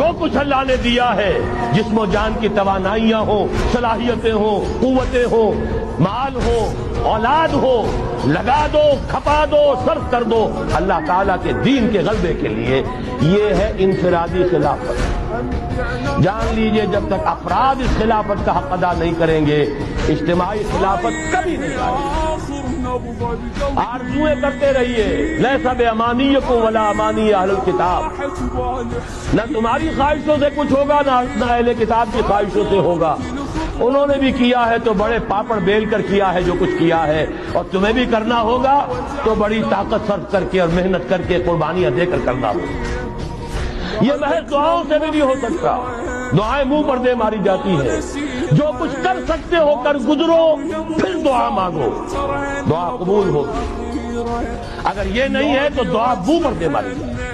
جو کچھ اللہ نے دیا ہے، جسم و جان کی توانائیاں ہوں، صلاحیتیں ہوں، قوتیں ہوں، مال ہو، اولاد ہو، لگا دو، کھپا دو، صرف کر دو اللہ تعالیٰ کے دین کے غلبے کے لیے۔ یہ ہے انفرادی خلافت۔ جان لیجئے جب تک افراد اس خلافت کا حق ادا نہیں کریں گے، اجتماعی خلافت کبھی نہیں آئے گی۔ آرزویں کرتے رہیے، لیس بامانیکم ولا امانی اہل الکتاب، نہ تمہاری خواہشوں سے کچھ ہوگا نہ اہل کتاب کی خواہشوں سے ہوگا۔ انہوں نے بھی کیا ہے تو بڑے پاپڑ بیل کر کیا ہے جو کچھ کیا ہے، اور تمہیں بھی کرنا ہوگا تو بڑی طاقت صرف کر کے اور محنت کر کے قربانیاں دے کر کرنا ہوگا۔ یہ محض دعاؤں سے بھی نہیں ہو سکتا، دعائیں منہ پر دے ماری جاتی ہیں۔ جو کچھ کر سکتے ہو کر گزرو، پھر دعا مانگو، دعا قبول ہوگی۔ اگر یہ نہیں ہے تو دعا منہ پر دے ماری جاتی ہے۔